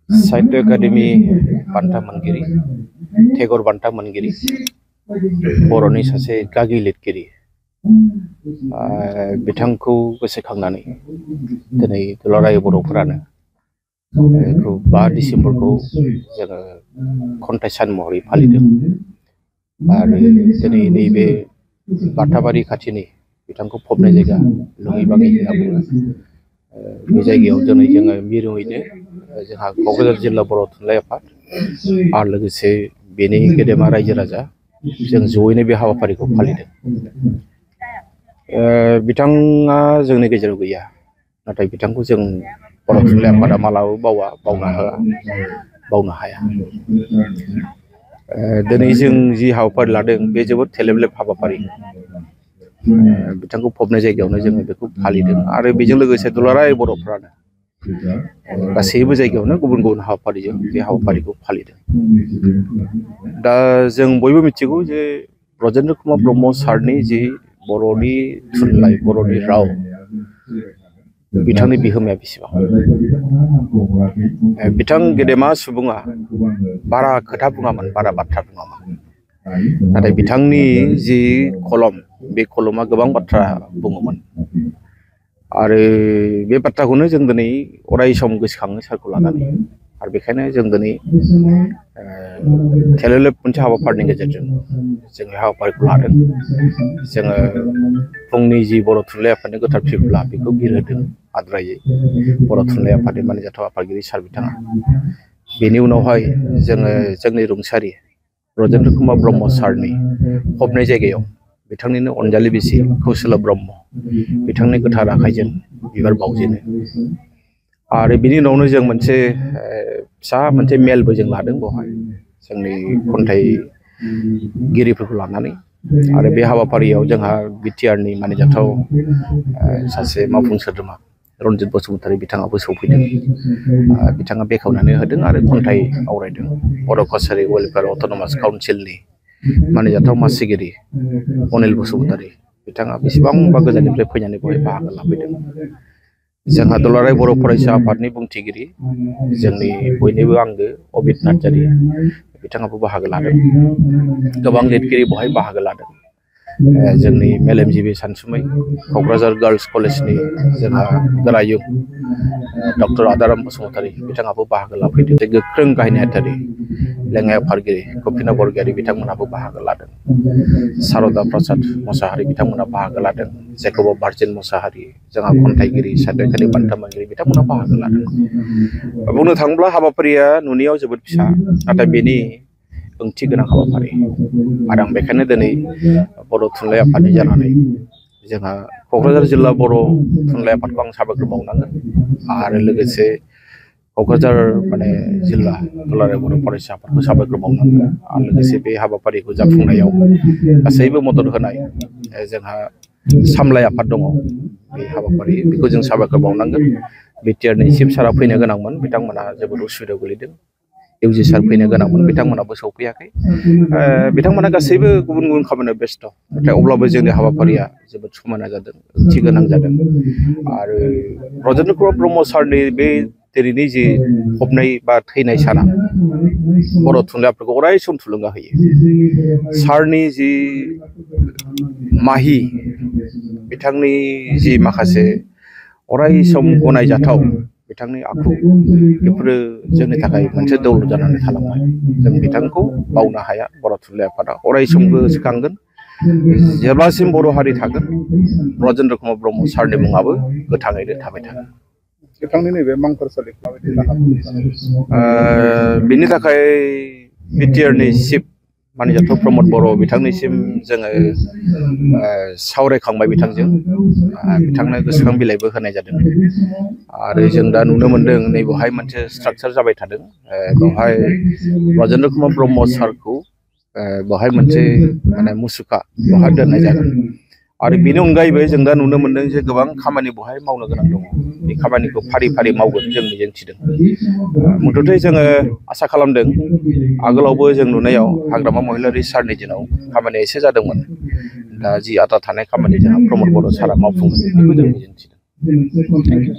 साहित्य academy बान्था मोनगिरि टेगर बान्था मोनगिरि बर'नि सासे गागि लिरगिरि बिथांखौ गोसोखांनानै दिनै दुलाराय बर'फोरानो 5 डिसेम्बरखौ जोङो खन्थाइ सान महरै फालिदों आरो दिनै नैबे बाथाबारि खाथिनि बिथांखौ फबनाय जायगा लङिबाङि होनना बुङो बे जायगायाव दिनै जोङो मिरुयैनो जोंहा क'क्राझार जिल्ला बर' थुनलाइ आफाद आरो लोगोसे बेनि गेदेमा रायजो राजा जों जयैनो बे हाबाफारिखौ फालिदों। बिथाङा जोंनि गेजेराव गैया नाथाय बिथांखौ जों बर' थुनलाइ आफादा मालाबाबो बावनो हाया। दिनै जों जि हाबाफारि लादों बे जोबोद थेलेबलेब हाबाफारि बिथांखौ फबनाय जायगायावनो जोङो बेखौ फालिदों आरो बेजों लोगोसे दुलाराय बर'फ्रानो गासैबो जायगायावनो गुबुन गुबुन हाबाफारिजों बे हाबाफारिखौ फालिदों। दा जों बयबो मिथिगौ जे ब्रजेन्द्र कुमार ब्रह्म सारनि जि बर'नि थुनलाइ बर'नि राव बिथांनि बिहोमाया बेसेबां बिथां गेदेमा सुबुङा बारा खोथा बुङामोन बारा बाथ्रा बुङामोन नाथाय बिथांनि जि कलम बे कलमा गोबां बाथ्रा बुङोमोन आरो बे बाथ्राखौनो जों दिनै अराय सम गोसोखाङो सारखौ लानानै आरो बेखायनो जों दिनै थेलेबलेब मोनसे हाबाफारिनि गेजेरजों जों बे हाबाफारिखौ लादों। जोङो फुंनि जि बर' थुनलाइ आफादनि गोथार फिरब्ला बेखौ बिरहोदों आद्रायै बर' थुनलाइ आफादनि मानिजाथाव आफादगिरि सार बिथाङा बेनि उनावहाय जोङो जोंनि रुंसारि ब्रजेन्द्र कुमार ब्रह्म सारनि फबनाय जायगायाव बिथांनिनो अनजालि बिसि कौसला ब्रह्म बिथांनि गोथार आखाइजों बिबार बावजेनो आरो बिनि उनावनो जों मोनसे फिसा मोनसे मेलबो जों लादों बेवहाय जोंनि खन्थाइगिरिफोरखौ लानानै आरो बे हाबाफारियाव जोंहा बिटिआरनि मानिजाथाव सासे मावफुं सोद्रोमा रन्जित बसुमतारी बिथाङाबो सौफैदों बिथाङा बेखेवनानै होदों आरो खन्थाइ आवरायदों। बर' कसारि वेलफेयार अट'नमास काउन्सिलनि मानिजाथाव मासिगिरि अनिल बसुमतारी बिथाङा बेसेबांबा गोजाननिफ्राय फैनानै बेवहाय बाहागो लाफैदों। जोंहा दुलाराय बर' फरायसा आफादनि बुंथिगिरि जोंनि बयनिबो आंगो अबित नार्जारि बिथाङाबो बाहागो लादों। गोबां लिरगिरि बेवहाय बाहागो लादों। जोंनि मेलेमजिबि सानसुमै क'क्राझार गार्लस कलेजनि जोंहा गोरायुं डक्टर आदाराम बसुमतारी बिथाङाबो बाहागो लाफैदों। गोख्रों गाहाय नेहाथारि लेङाइ आफादगिरि कपिना बरगयारी बिथांमोनाबो बाहागो लादों। सारदा प्रसाद मोसाहारि बिथांमोना बाहागो लादों। जेकब भार्जिन मोसाहारि जोंहा खन्थाइगिरि साहित्य एकाडेमि बान्था मोनगिरि बिथांमोना बाहागो लादों। बुंनो थाङोब्ला हाबाफारिया नुनायाव जोबोद फिसा नाथाय बेनि ओंथि गोनां हाबाफारि आरो आं बेखायनो दिनै बर' थुनलाइ आफादनि जानानै जोंहा क'क्राझार जिल्ला बर' थुनलाइ आफादखौ आं साबायखर बावनांगोन आरो लोगोसे क'क्राझार जिल्ला दुलाराय बर' फरायसा आफादखौ साबायखर बावनांगोन आरो लोगोसे बे हाबाफारिखौ जाफुंनायाव गासैबो मदद होनाय जोंहा सामलाय आफाद दङ बे हाबाफारि बेखौ जों साबायखर बावनांगोन। बिटिआरनि चिफ सारा फैनो गोनांमोन बिथांमोना जोबोद उसुबिदायाव गोलैदों। इउजि सार फैनो गोनांमोन बिथांमोनाबो सौफैयाखै। बिथांमोना गासैबो गुबुन गुबुन खामानियाव बेस्थ' नाथाय अब्लाबो जोंनि हाबाफारिया जोबोद समायना जादों ओंथि गोनां जादों आरो ब्रजेन्द्र कुमार ब्रह्म सारनि बे दिनैनि जि फबनाय बा थैनाय साना बर' थुनलाइफोरखौ अराय सम थुलुंगा होयो। सारनि जि माहि बिथांनि जि माखासे अराय सम गनायजाथाव बिथांनि आखु बेफोरो जोंनि थाखाय मोनसे दौल जानानै थालांबाय। जों बिथांखौ बावनो हाया। बर' थुनलाइ आफादा अराय सम गोसोखांगोन। जेब्लासिम बर' हारि थागोन ब्रजेन्द्र कुमार ब्रह्म सारनि मुङाबो गोथाङैनो थाबाय थागोन। बिथांनि नैबे मांखरसालिखौ माबायदि राहा बिनि थाखाय बिटिआरनि चिफ मानिजाथाव प्रमद बर' बिथांनिसिम जोङो सावरायखांबाय बिथांजों बिथांनो गोसोखां बिलाइबो होनाय जादों आरो जों दा नुनो मोनदों नैबेवहाय मोनसे स्ट्राक्चार जाबाय थादों। बेवहाय ब्रजेन्द्र कुमार ब्रह्म सारखौ बेवहाय मोनसे मुसुखा बेवहाय दोननाय जागोन आरो बेनि अनगायैबो जों दा नुनो मोनदों जे गोबां खामानि बेवहाय मावनो गोनां दङ। बे खामानिखौ फारि फारि मावगोन जों मिजिंथिदों। मुथथे जोङो आसा खालामदों आगोलावबो जों नुनायाव हाग्रामा महिलारि सारनि दिनाव खामानिया एसे जादोंमोन। दा जि आद्रा थानाय खामानि जोंहा प्रमद बर' सारा मावफुंगोन बेखौ जों मिजिंथिदों। Thank you.